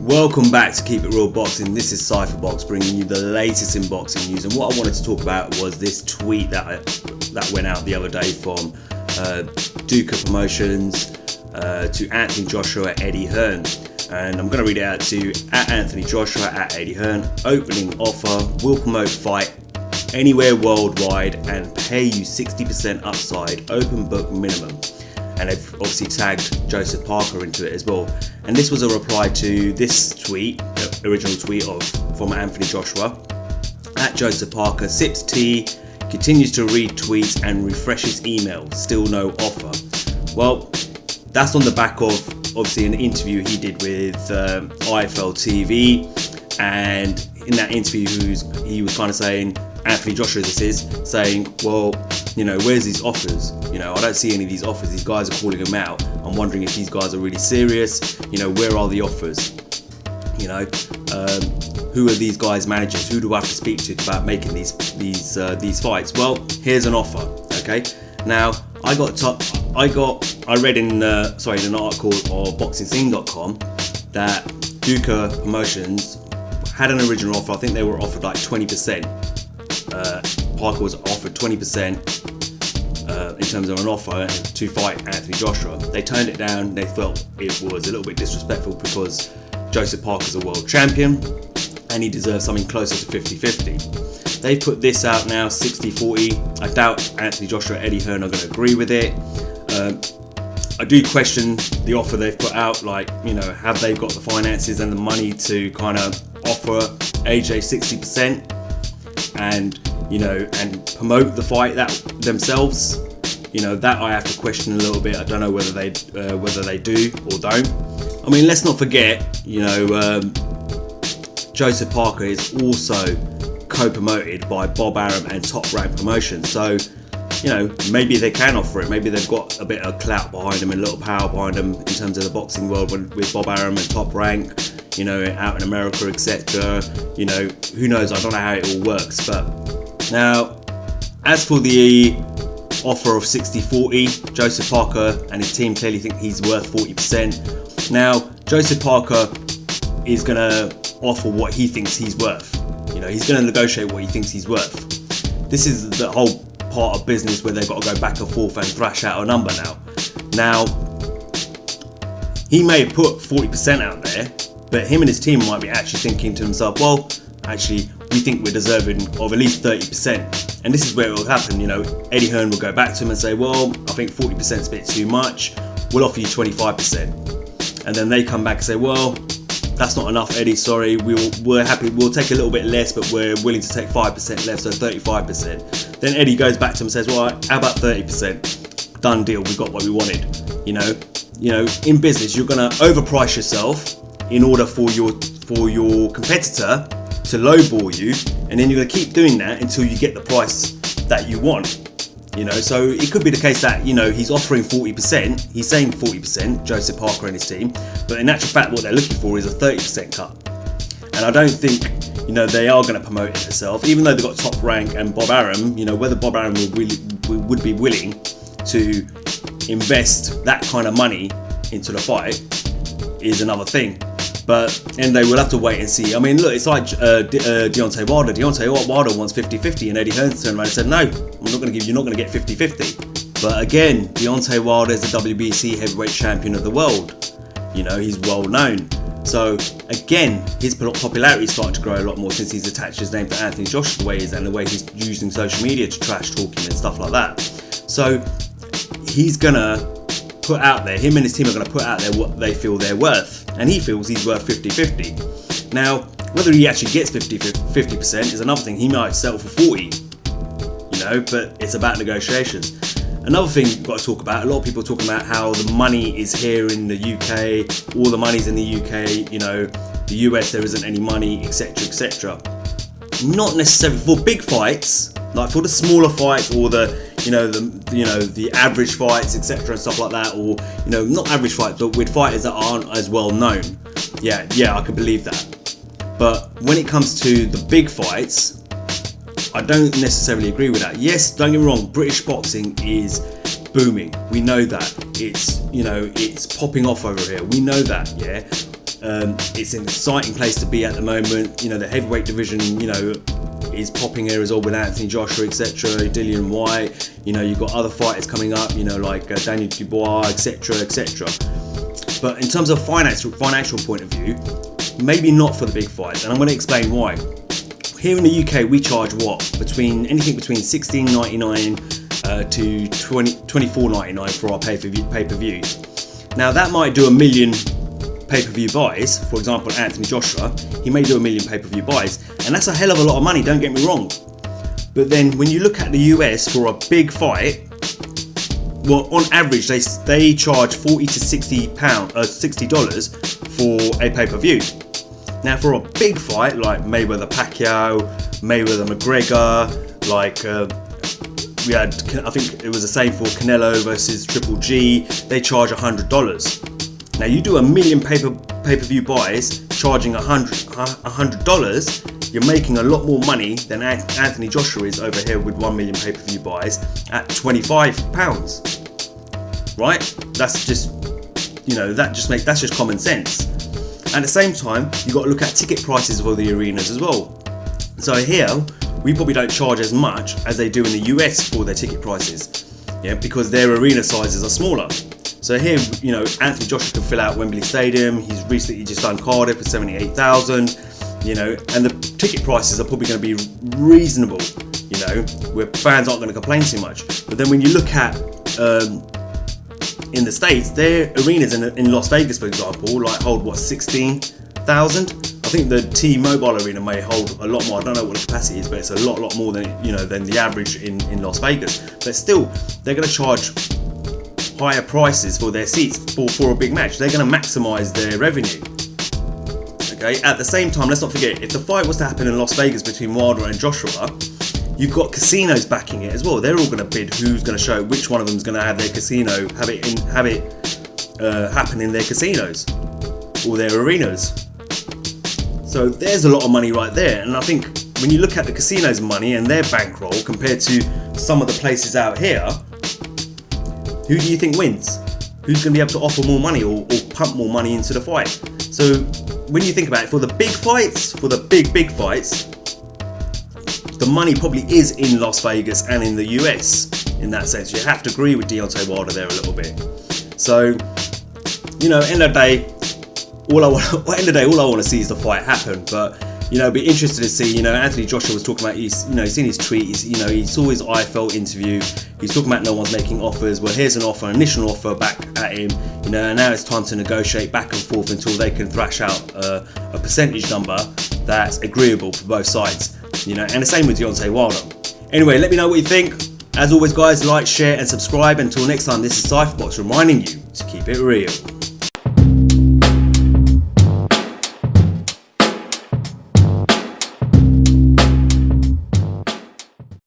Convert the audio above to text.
Welcome back to Keep It Real Boxing. This is Cypherbox bringing you the latest in boxing news. And what I wanted to talk about was this tweet that went out the other day from Duca Promotions to Anthony Joshua, Eddie Hearn. And I'm going to read it out to you. At Anthony Joshua, at Eddie Hearn. Opening offer, will promote fight anywhere worldwide and pay you 60% upside, open book minimum. And they've obviously tagged Joseph Parker into it as well. And this was a reply to this tweet, the original tweet from Anthony Joshua. At Joseph Parker, sips tea, continues to read tweets and refreshes email. Still no offer. Well, that's on the back of obviously an interview he did with IFL TV. And in that interview, he was kind of saying, Anthony Joshua this is, saying, well, where's these offers? I don't see any of these offers. These guys are calling them out. I'm wondering if these guys are really serious. Where are the offers? Who are these guys' managers? Who do I have to speak to about making these fights? Well, here's an offer. Okay. Now, I read in an article of BoxingScene.com that Duca Promotions had an original offer. I think they were offered like 20%. Parker was offered 20% in terms of an offer to fight Anthony Joshua. They turned it down. They felt it was a little bit disrespectful because Joseph Parker's a world champion and he deserves something closer to 50-50. They've put this out now, 60-40. I doubt Anthony Joshua and Eddie Hearn are going to agree with it. I do question the offer they've put out, have they got the finances and the money to kind of offer AJ 60% and promote the fight that themselves? That I have to question a little bit. I don't know whether they do or don't. I mean, let's not forget, Joseph Parker is also co-promoted by Bob Arum and Top Rank Promotions. So, maybe they can offer it. Maybe they've got a bit of clout behind them and a little power behind them in terms of the boxing world with Bob Arum and Top Rank, out in America, etc. Who knows? I don't know how it all works. But now, as for the offer of 60-40, Joseph Parker and his team clearly think he's worth 40%. Now, Joseph Parker is going to offer what he thinks he's worth. He's going to negotiate what he thinks he's worth. This is the whole part of business where they've got to go back and forth and thrash out a number now. Now, he may put 40% out there, but him and his team might be actually thinking to himself, well, actually, we think we're deserving of at least 30%. And this is where it will happen. Eddie Hearn will go back to him and say, well, I think 40% is a bit too much. We'll offer you 25%. And then they come back and say, well, that's not enough, Eddie. Sorry, we're happy. We'll take a little bit less, but we're willing to take 5% less, so 35%. Then Eddie goes back to him and says, well, how about 30%? Done deal. We got what we wanted. In business, you're going to overprice yourself in order for your competitor to lowball you, and then you're going to keep doing that until you get the price that you want. So it could be the case that he's offering 40%, he's saying 40%, Joseph Parker and his team, but in actual fact what they're looking for is a 30% cut. And I don't think they are going to promote it themselves, even though they've got Top Rank and Bob Arum. Whether Bob Arum would be willing to invest that kind of money into the fight is another thing. And they will have to wait and see. I mean, look, it's like Deontay Wilder. Deontay Wilder wants 50-50, and Eddie Hearn turned around and said, no, you're not going to get 50-50. But again, Deontay Wilder is the WBC heavyweight champion of the world. He's well known. So again, his popularity is starting to grow a lot more since he's attached his name to Anthony Joshua the way he is, and the way he's using social media to trash talk him and stuff like that. So he's gonna put out there, him and his team are going to put out there what they feel they're worth, and he feels he's worth 50-50. Now, whether he actually gets 50% is another thing. He might settle for 40, but it's about negotiations. Another thing you've got to talk about, a lot of people are talking about how the money is here in the UK, all the money's in the UK, the US there isn't any money, etc. Not necessarily for big fights, like for the smaller fights or the average fights, etc. and stuff like that, or not average fights, but with fighters that aren't as well known. Yeah, I can believe that. But when it comes to the big fights, I don't necessarily agree with that. Yes, don't get me wrong, British boxing is booming. We know that. It's popping off over here. We know that, yeah. It's an exciting place to be at the moment. You know, the heavyweight division, you know, is popping here as well with Anthony Joshua, etc. Dillian White. You know, you've got other fighters coming up, you know, like Daniel Dubois, etc., etc. But in terms of financial point of view, maybe not for the big fights, and I'm going to explain why. Here in the UK, we charge anything between $16.99 to $24.99 for our pay-per-views. Now that might do a million pay-per-view buys. For example, Anthony Joshua, he may do a million pay-per-view buys, and that's a hell of a lot of money, don't get me wrong. But then when you look at the US for a big fight, well, on average they charge $40 to $60 for a pay-per-view. Now for a big fight like Mayweather Pacquiao, Mayweather McGregor, like we had, I think it was the same for Canelo versus Triple G, they charge $100. Now you do a million pay-per-view buys charging $100, you're making a lot more money than Anthony Joshua is over here with 1 million pay-per-view buys at £25. Right? That's just, you know, that's just common sense. At the same time, you've got to look at ticket prices for the arenas as well. So here, we probably don't charge as much as they do in the US for their ticket prices, yeah, because their arena sizes are smaller. So here, you know, Anthony Joshua can fill out Wembley Stadium. He's recently just done Cardiff for 78,000, you know, and the ticket prices are probably going to be reasonable, you know, where fans aren't going to complain too much. But then when you look at in the States, their arenas in Las Vegas, for example, like hold 16,000. I think the T-Mobile Arena may hold a lot more. I don't know what the capacity is, but it's a lot more than, you know, than the average in Las Vegas. But still, they're going to charge higher prices for their seats for a big match. They're going to maximise their revenue. Okay. At the same time, let's not forget, if the fight was to happen in Las Vegas between Wilder and Joshua, you've got casinos backing it as well. They're all going to bid who's going to show which one of them is going to have their casino, have it happen in their casinos or their arenas. So there's a lot of money right there. And I think when you look at the casinos' money and their bankroll compared to some of the places out here, who do you think wins? Who's going to be able to offer more money or pump more money into the fight? So when you think about it, for the big fights, for the big fights, the money probably is in Las Vegas and in the US in that sense. You have to agree with Deontay Wilder there a little bit. So, you know, end of the day, all I want to see is the fight happen. But, you know, be interested to see, you know, Anthony Joshua was talking about, he's seen his tweet, he saw his IFL interview, he's talking about no one's making offers. Well, here's an offer, an initial offer back at him, you know, and now it's time to negotiate back and forth until they can thrash out a percentage number that's agreeable for both sides, you know, and the same with Deontay Wilder. Anyway, let me know what you think. As always, guys, like, share and subscribe. Until next time, this is Cypherbox reminding you to keep it real.